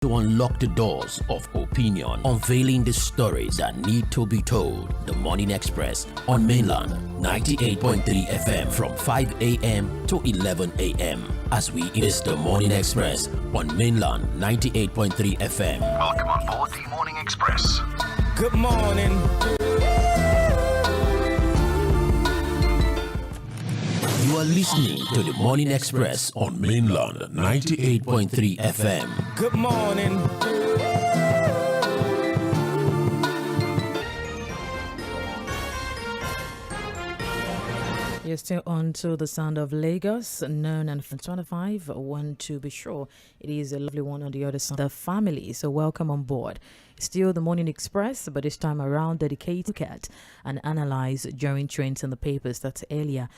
To unlock the doors of opinion, unveiling the stories that need to be told. The Morning Express on Mainland 98.3 FM from 5 a.m. to 11 a.m. As we is the Morning Express on Mainland 98.3 FM. Welcome on board the Morning Express. Good morning. You are listening to the Morning Express on Mainland 98.3 FM. Good morning. You're still on to the sound of Lagos, known and 25. One to be sure, it is a lovely one on the other side. The family, so welcome on board. Still the Morning Express, but this time around dedicated to look at and analyze during trends in the papers. That's earlier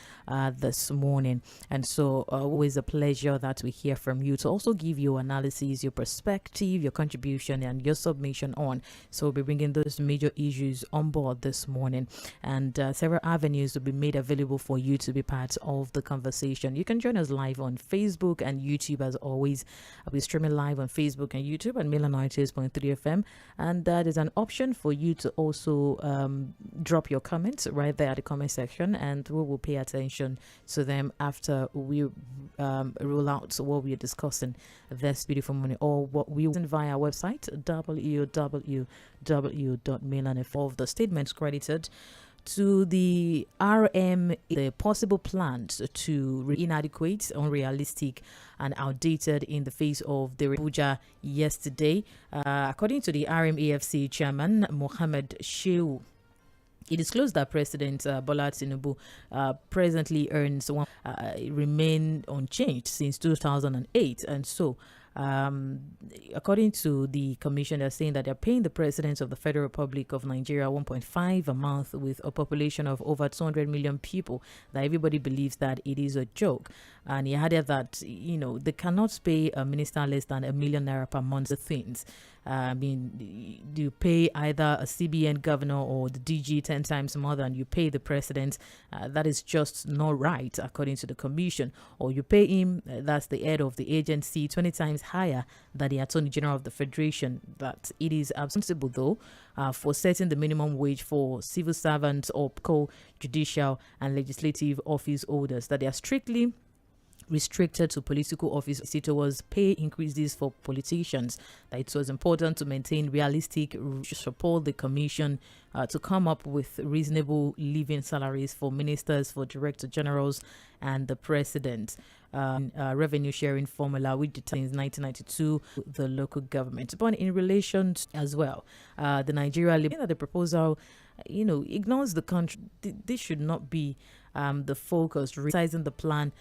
this morning. And so always a pleasure that we hear from you to also give you analysis, your perspective, your contribution, and your submission on. So we'll be bringing those major issues on board this morning. And several avenues will be made available for you to be part of the conversation. You can join us live on Facebook and YouTube as always. I'll be streaming live on Facebook and YouTube at Mainland 98.3 FM. And there's an option for you to also drop your comments right there at the comment section, and we will pay attention to them after we roll out what we are discussing this beautiful morning, or what we will via our website www.mainland.fm. Of the statements credited to the RM, the possible plans to inadequate, unrealistic, and outdated in the face of the Abuja yesterday. According to the RMAFC chairman, Mohammed Shehu, he disclosed that President Bola Tinubu presently earns remain unchanged since 2008, and so according to the commission, they're saying that they're paying the president of the Federal Republic of Nigeria 1.5 a month with a population of over 200 million people, that everybody believes that it is a joke. And he added that, they cannot pay a minister less than ₦1 million per month for things. I mean, you pay either a CBN governor or the DG 10 times more than you pay the president. That is just not right, according to the commission. Or you pay him, that's the head of the agency, 20 times higher than the Attorney General of the Federation. That it is responsible, though, for setting the minimum wage for civil servants or judicial and legislative office holders, that they are strictly restricted to political office. It was pay increases for politicians, that it was important to maintain realistic, support the commission to come up with reasonable living salaries for ministers, for director generals, and the president. Revenue sharing formula, which determines 1992 the local government. But in relation to, as well, the Nigeria the proposal, ignores the country. This should not be the focus, resizing the plan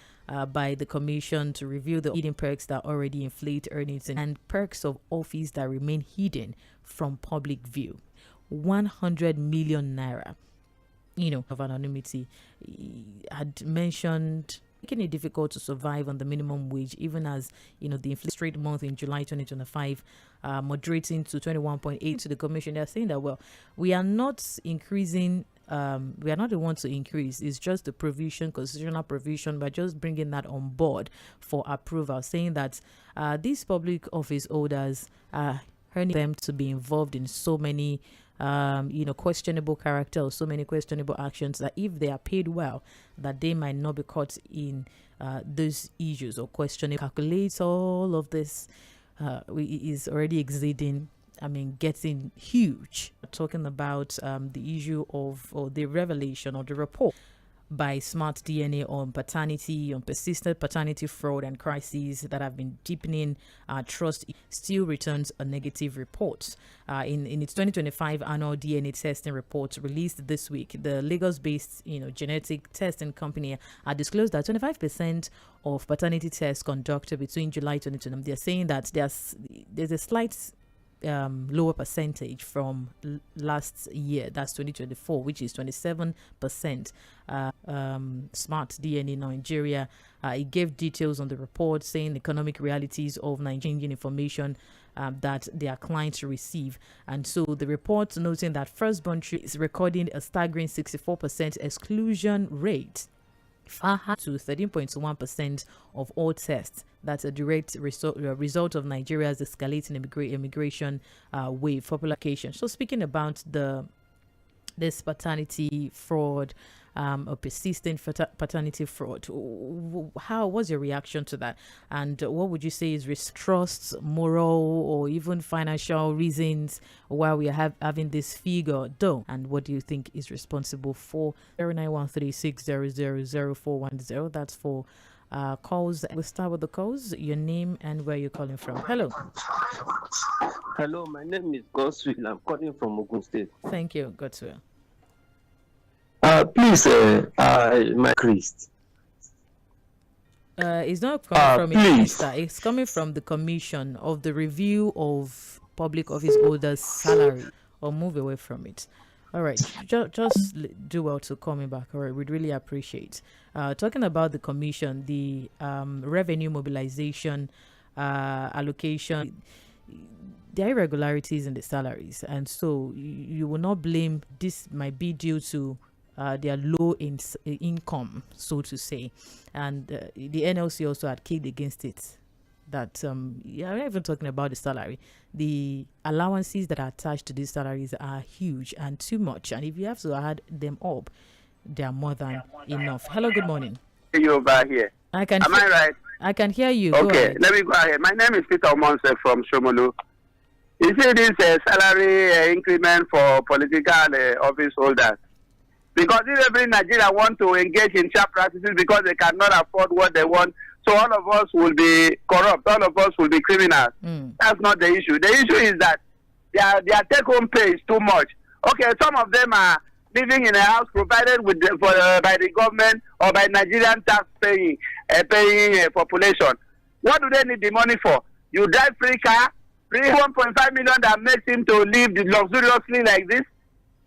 by the commission to review the hidden perks that already inflate earnings and perks of office that remain hidden from public view. 100 million naira, of anonymity, had mentioned making it difficult to survive on the minimum wage, even as the inflation rate month in July 2025 moderating to 21.8. To the commission, they're saying that, well, we are not increasing. We are not the ones to increase. It's just the provision, constitutional provision, by just bringing that on board for approval, saying that these public office holders are earning them to be involved in so many questionable character, or so many questionable actions, that if they are paid well, that they might not be caught in those issues or questioning. Calculates all of this is already exceeding, getting huge. Talking about the issue of, or the revelation or the report by Smart DNA on paternity, on persistent paternity fraud and crises that have been deepening trust, still returns a negative report. In its 2025 annual DNA testing report released this week, the Lagos-based genetic testing company disclosed that 25% of paternity tests conducted between July 2020, they're saying that there's a slight lower percentage from last year, that's 2024, which is 27%. Smart DNA Nigeria, it gave details on the report, saying economic realities of Nigerian information that their clients receive. And so the report noting that firstborn is recording a staggering 64% exclusion rate far higher to 13.1% of all tests. That's a direct result of Nigeria's escalating immigration wave for application. So speaking about this paternity fraud, or persistent paternity fraud, how was your reaction to that? And what would you say is trust, moral, or even financial reasons why we are having this figure, though? And what do you think is responsible for? 09136000410. That's for calls. We'll start with the calls. Your name and where you're calling from. Hello. Hello, my name is M쏘ɪᴜᴜ. I'm calling from Ogun State. Thank you. Godswill. Please, my Christ. It's not coming from a minister. It's coming from the Commission of the Review of Public Office Holders' Salary. Or move away from it. All right. Just do well to call me back. All right. We'd really appreciate. Talking about the Commission, the revenue mobilization allocation, there are irregularities in the salaries, and so you will not blame. This might be due to their low income, so to say, and the NLC also had kicked against it. That I'm not even talking about the salary. The allowances that are attached to these salaries are huge and too much, and if you have to add them up, they are more than enough. Hello, good morning. You over here? Am I right? I can hear you. Okay, let me go ahead. My name is Peter Monse from Shomolu. You see this salary increment for political office holders. Because if every Nigerian want to engage in sharp practices because they cannot afford what they want, so all of us will be corrupt, all of us will be criminals. That's not the issue. The issue is that their take-home pay is too much. Okay, some of them are living in a house provided with by the government or by Nigerian tax paying population. What do they need the money for? You drive free car, free 1.5 million that makes him to live luxuriously like this.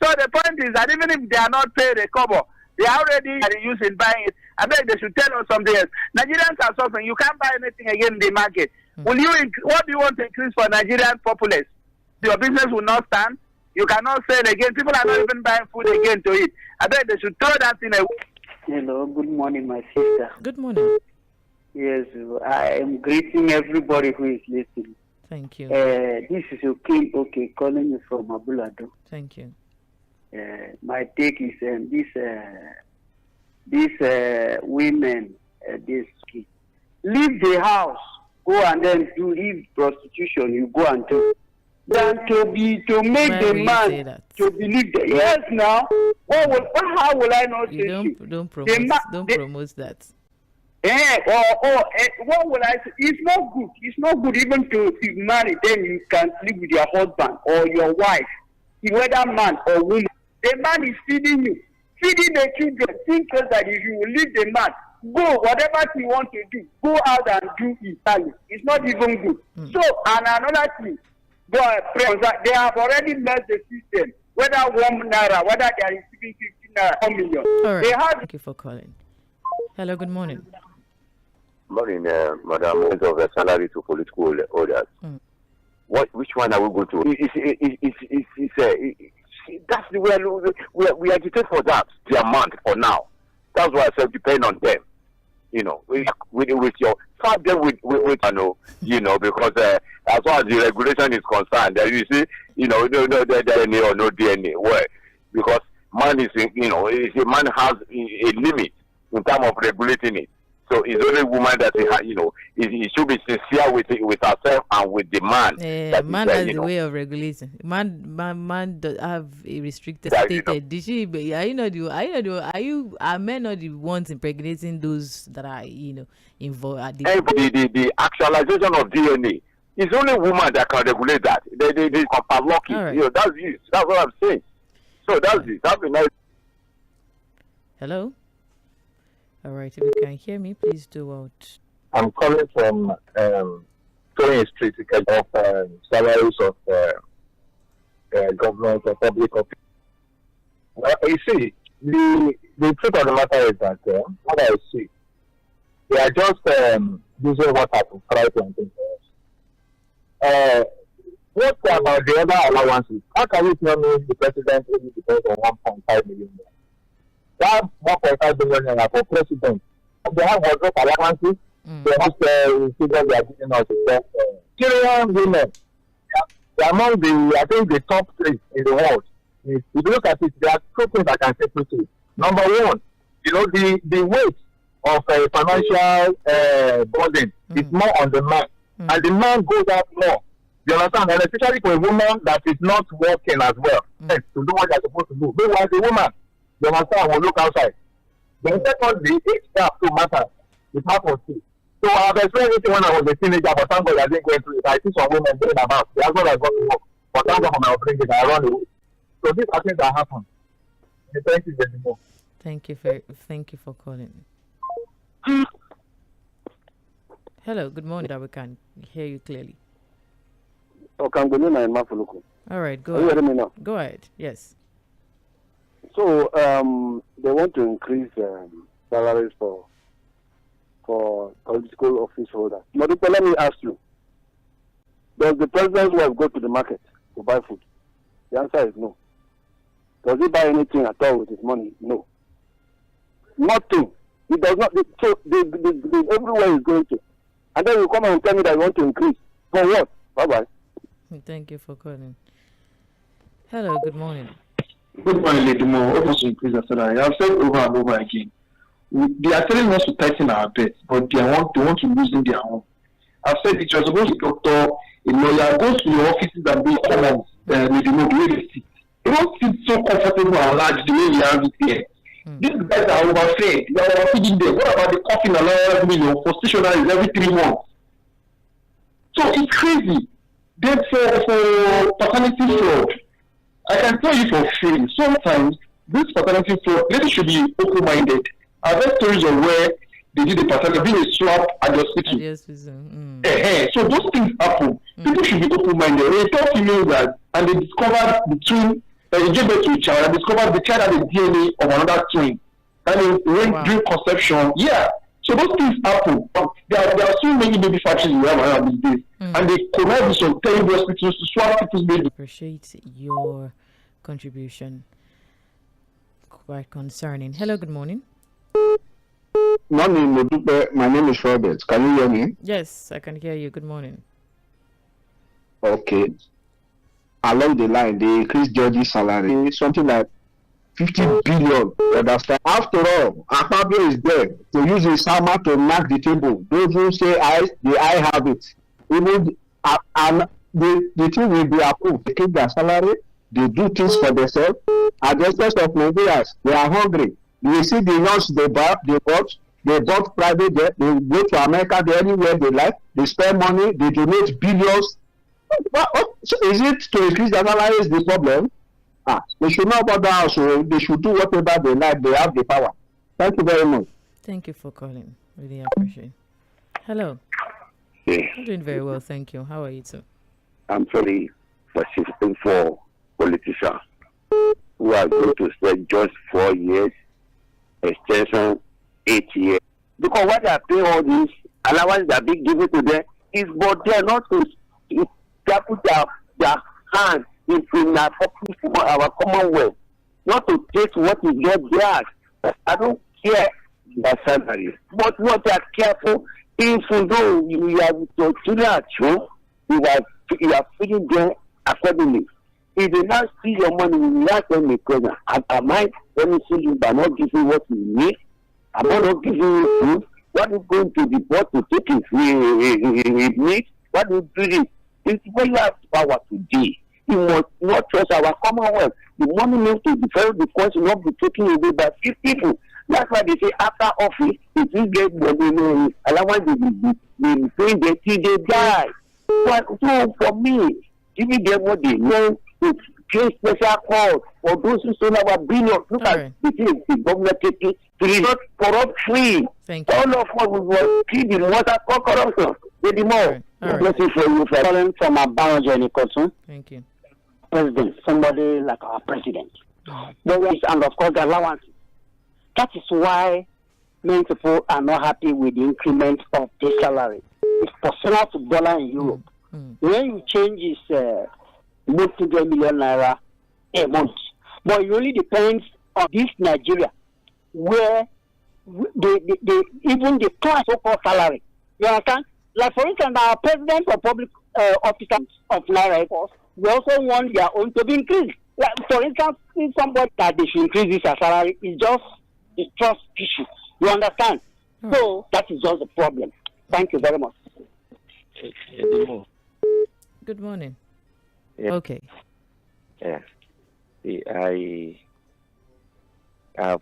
So the point is that even if they are not paid a kobo, they are already using buying it. I bet they should tell us something else. Nigerians are suffering. You can't buy anything again in the market. What do you want to increase for Nigerian populace? Your business will not stand. You cannot sell again. People are not even buying food again to eat. I bet they should throw that in away. Hello, good morning, my sister. Good morning. Yes, I am greeting everybody who is listening. Thank you. This is okay, calling you from Abulado. Thank you. My take is these women, leave the house, go and then leave prostitution. You go and do. Than to make the man to believe that. Yes, now. How will I not say? Don't promote that. What will I say? It's not good. It's not good even to marry. Then you can live with your husband or your wife, whether man or woman. The man is feeding you, feeding the children. Think that if you will leave the man, go whatever you want to do, go out and do it. It's not even good. So, and another thing, they have already messed the system. Whether 1 naira, whether they are receiving 15 naira, 1 million. All right. Thank you for calling. Hello, good morning. Morning, Madam. Of the salary to political orders. Which one are we going to? That's the way we agitate for that. The amount for now. That's why I said depend on them. You know, with your start them with because as far as the regulation is concerned, you see, no DNA or no DNA. Why? Because man is, man has a limit in terms of regulating it. So it's only woman that he should be sincere with herself and with the man. Man has the way of regulating. Man have a restricted status. Did she? Are men not the ones impregnating those that are involved? The actualization of DNA is only woman that can regulate that. They can padlock it. Right. That's it. That's what I'm saying. So that's it. That's nice. Hello. All right, if you can hear me, please do out. I'm calling from Tóyìn Street of salaries of government or public office. You see, the truth of the matter is that what I see, they are just using water to fry something for us. What about the other allowances? How can you tell me the president only depends on 1.5 million? They have 1.5 billion naira for president. They have wardrobe allowances. They have figures they are giving us. Syrian women, they are among the, I think, the top 3 in the world. If you look at it, there are 2 things I can say quickly. Number one, the weight of financial burden is more on the man, and the man goes out more. You understand? And especially for a woman that is not working as well, to do what they're supposed to do. Meanwhile, the woman, you understand, will look outside. Then secondly, age gap to matter. It's not for two. So I've experienced it when I was a teenager, but thank God I didn't go into it. I see some women going about. That's what I got to work. But thank God for my upbringing, I run away. So these are things that happen. Thank you very much. Thank you for calling. Hello, good morning. That we can hear you clearly. Okay, I'm going to all right, go ahead. You hear me now? Go ahead. Yes. So they want to increase salaries for political office holders. But let me ask you: does the president's wife go to the market to buy food? The answer is no. Does he buy anything at all with his money? No. Nothing. He does not. So everywhere he's going to, and then you come and tell me that you want to increase. For what? Bye bye. Thank you for calling. Hello, good morning. Good morning, Lady Mo. Also increase the salary. I've said over and over again. They are telling us to tighten our bets, but they want to loosen their own. I've said it. You're supposed to doctor a lawyer, go to your offices and be common. Lady Mo, the way they sit. They don't sit so comfortable and large the way we have it here. These guys are overfed. They are overfeeding them. What about the coffin allowance for stationaries every 3 months? So it's crazy. Then for paternity fraud, I can tell you for free, sometimes this paternity fraud, ladies should be open-minded. I've heard stories of where they did the paternity, being a swap at the hospital. So those things happen. People should be open-minded. When you tell females that, and they discovered the twin, they gave birth to a child, and discovered the child had the DNA of another twin. And they went during conception. Yeah. So those things happen. But there are so many baby factories we have around these days. And they command with some terrible hospitals to swap people's babies. Appreciate your contribution. Quite concerning. Hello, good morning. Morning, my name is Robert. Can you hear me? Yes, I can hear you. Good morning. Okay. Along the line, they increased judges' salary, something like 50 billion. You understand? After all, Akpabio is there to use his hammer to knock the table. Those who say I have it. Even and the thing will be approved. They keep their salary, they do things for themselves. At the expense of Nigerians, they are hungry. You see the youngs they bought private jet, they go to America, they anywhere they like, they spend money, they donate billions. So is it to increase their salary is the problem? They should not bother us, so they should do whatever they like, they have the power. Thank you very much. Thank you for calling. Really appreciate it. Hello. Yeah. I'm doing very well, thank you. How are you too? I'm sorry for shifting for politicians who are going to spend just 4 years, extension 8 years. Because what they are paying all these allowance that are being given to them is, but they are not to put their hands into our commonwealth, not to take what is not theirs. I don't care the salary, but what they are careful. Even though you have to children at home, you are feeding them accordingly. If they not see your money, you ask them a question. Am I let me see you by not giving what you need? Am I not giving you food? What is going to the board to take his needs? What is doing? It's where you have power today. You must not trust our commonwealth. The money needs to be very because you not be taken away by few people. That's why they say after office, if you get money, allowance they be paying them till they die. But so for me, giving them what they know, to create special calls for those who still have a billion. Look at the things the government taking to not corrupt free. Thank you. All of us will keep the water for corruption. Maybe more. Bless you for you for calling from a boundary person. Thank you. President, somebody like our president. And of course the allowance. That is why many people are not happy with the increment of the salary. It's personal to dollar in Europe. When you change is multi-million naira a month, but it really depends on this Nigeria. where even the class so-called salary. You understand? Like for instance, our president of public officers of Naira Force, we also want their own to be increased. Like for instance, if somebody that they should increase his salary is just a trust issue. You understand? So that is just the problem. Thank you very much. Good morning. Yeah. Okay. Yeah. I've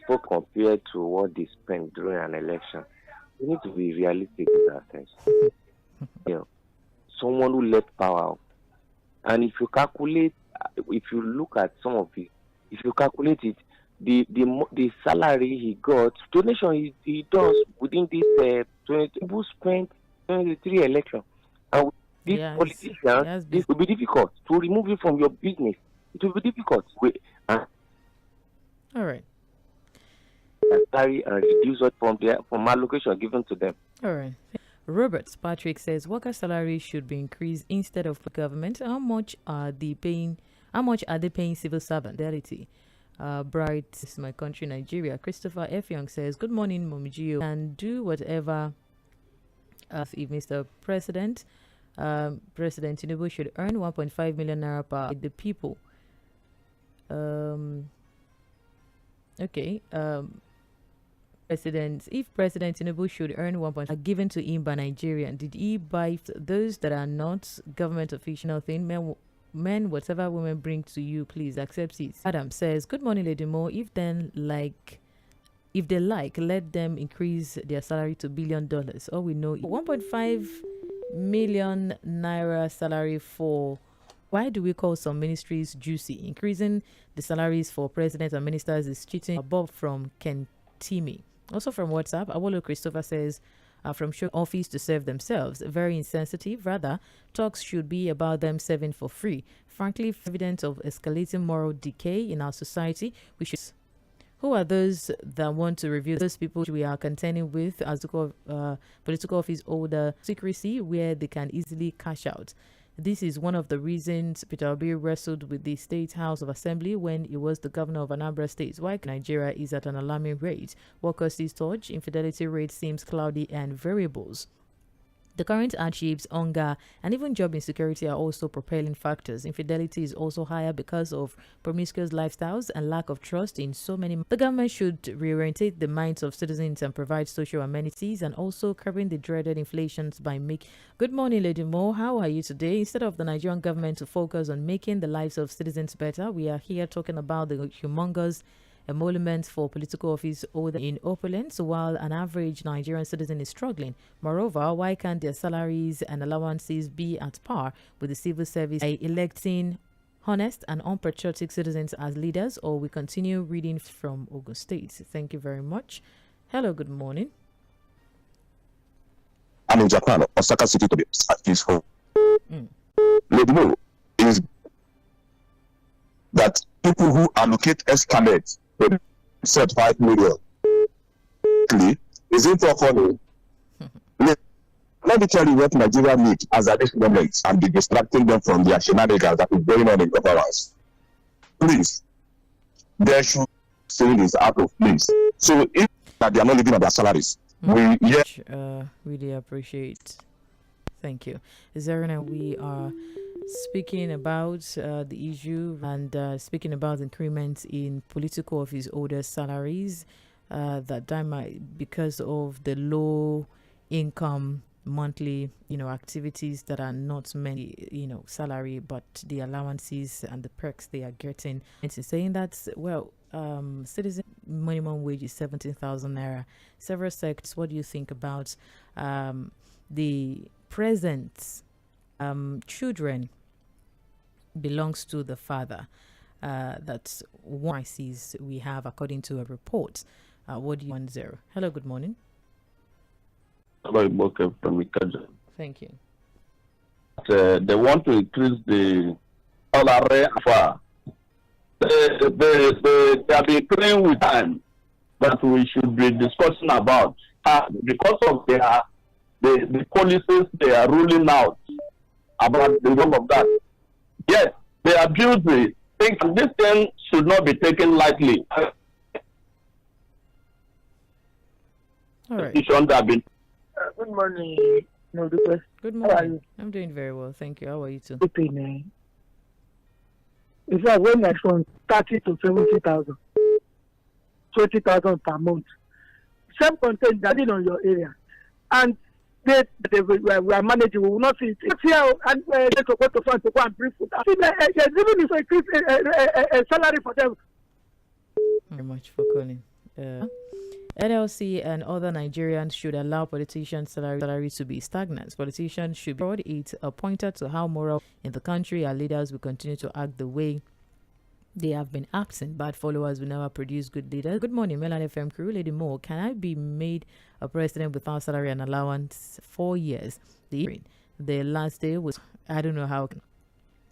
spoken compared to what they spend during an election. We need to be realistic with ourselves. Someone who left power up. And if you calculate, if you look at some of it, if you calculate it, the salary he got, donation he does within this people spent 23 election. And these politicians, this will be difficult to remove it from your business. It will be difficult. All right. Salary and reduce it from allocation given to them. All right. Robert Patrick says worker salary should be increased instead of the government. How much are they paying civil servant? Reality. Bright, this is my country, Nigeria. Christopher F. Young says, good morning, Momijio. And do whatever if Mr. President, President Tinubu should earn 1.5 million naira per the people. Okay. If President Tinubu should earn 1.5 given to him by Nigerian, did he buy those that are not government official thing? Men, whatever women bring to you, please accept it. Adam says, good morning, Lady Mo. If they like, let them increase their salary to $1 billion. All we know is 1.5 million naira salary for. Why do we call some ministries juicy? Increasing the salaries for presidents and ministers is cheating. Bob from Kentimi. Also from WhatsApp, Awolo Christopher says, from show office to serve themselves. Very insensitive. Rather, talks should be about them serving for free. Frankly, evidence of escalating moral decay in our society. Who are those that want to review those people we are contending with as the political office holder secrecy where they can easily cash out? This is one of the reasons Peter Obi wrestled with the State House of Assembly when he was the governor of Anambra State. Why Nigeria is at an alarming rate. What causes torch? Infidelity rate seems cloudy and variables. The current hardships, hunger, and even job insecurity are also propelling factors. Infidelity is also higher because of promiscuous lifestyles and lack of trust in so many. The government should reorientate the minds of citizens and provide social amenities and also curbing the dreaded inflations by making. Good morning, Lady Mo. How are you today? Instead of the Nigerian government to focus on making the lives of citizens better, we are here talking about the humongous emoluments for political office holder in opulence while an average Nigerian citizen is struggling. Moreover, why can't their salaries and allowances be at par with the civil service by electing honest and unpatriotic citizens as leaders? Or we continue reading from Ogun State. Thank you very much. Hello, good morning. I'm in Japan, Osaka City to be peaceful. Lady Mo is that people who allocate estimates to set 5 million isn't so funny. Let me tell you what Nigeria needs as a government and be distracting them from their shenanigans that is going on in governance. Please, there should say this out of place. So if that they are not living on their salaries, really appreciate. Thank you. Zarina, we are speaking about the issue and speaking about increments in political office holders' salaries that might because of the low income monthly activities that are not many salary, but the allowances and the perks they are getting. It's saying that citizen minimum wage is 17,000 naira. Several sectors. What do you think about the present children belongs to the father? That's one crisis we have according to a report. What do you want? Hello, good morning. Hello, Iboke from Ikaja. Thank you. They want to increase the salary for they have been playing with time that we should be discussing about because of the policies they are ruling out about the role of that. Yes, they abuse it. Think this thing should not be taken lightly. All right. Petition that have been. Good morning, Mᴏᴜ. Good How are morning. you? I'm doing very well, thank you. How are you too? Good thing, man. In fact, when I from 30 to 70,000, 20,000 per month, self-contained that is on your area, and we are managing. We will not see it. It's here and they to go to front to go and bring food. I think even if I increase a salary for them. Very much for calling. NLC and other Nigerians should allow politicians' salaries to be stagnant. Politicians should be it's a pointer to how moral in the country our leaders will continue to act the way they have been acting. Bad followers will never produce good leaders. Good morning, Mainland FM crew. Lady Mo, can I be made a president without salary and allowance 4 years? The last day was, I don't know how.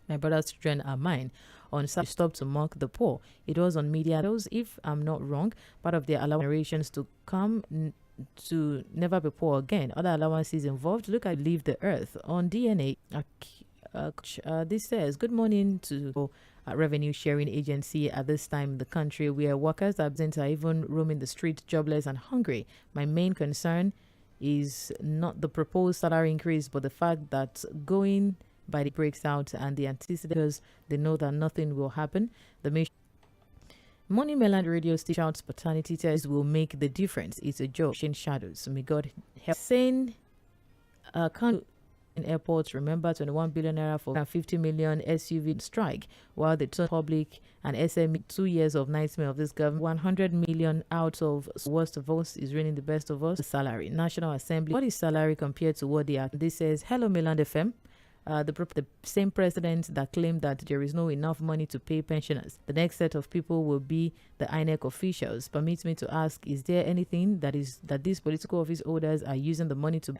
My brother's children are mine. On Saturday, stop to mock the poor. It was on media. Those, if I'm not wrong, part of their allowance generations to come to never be poor again. Other allowances involved. Look at Leave the Earth on DNA. This says, good morning to revenue sharing agency at this time in the country where workers absent are even roaming the street, jobless and hungry. My main concern is not the proposed salary increase, but the fact that going by the breaks out and the anticipators, they know that nothing will happen. The Morning Mainland Radio station shouts paternity tests will make the difference. It's a joke in shadows. May God help. Saying in airports, remember 21 billion naira for 50 million SUV strike, while the public and SME 2 years of nightmare of this government. 100 million out of worst of us is reigning the best of us. The salary, National Assembly. What is salary compared to what they are? This says, hello Mainland FM. The same president that claimed that there is no enough money to pay pensioners. The next set of people will be the INEC officials. Permit me to ask, is there anything that these political office holders are using the money to?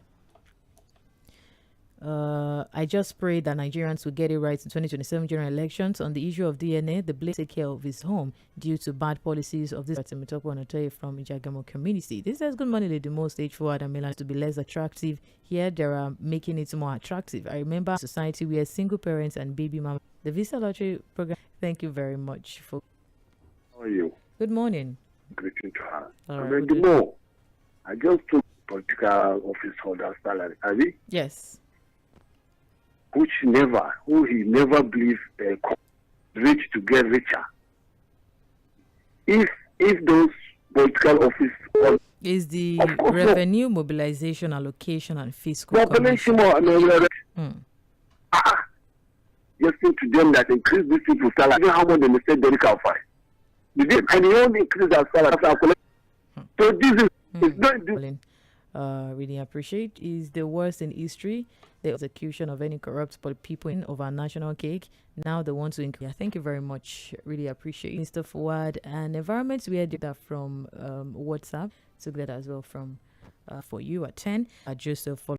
I just pray that Nigerians will get it right in 2027 general elections. On the issue of DNA, the blame take care of his home due to bad policies of this from Ijagamo community. This says, good morning, Lady Mo, stage forward and Milan to be less attractive. Here, they are making it more attractive. I remember a society where single parents and baby mama. The Visa Lottery program. Thank you very much for. How are you? Good morning. Greeting to her. All I right, mean, no, I just took political office holder salary. Are we? Yes. Who he never believed rich to get richer. If those political office is the revenue mobilization allocation and fiscal population just say to them that increase these people's salary. You know how much they say they can find. And they only increase their salary. So this is it's not really appreciate is the worst in history. The execution of any corrupt people of our national cake. Now they want to increase. Thank you very much. Really appreciate Mr. Fawad. And environments, we had that from WhatsApp. Took that as well from for you at 10. Joseph.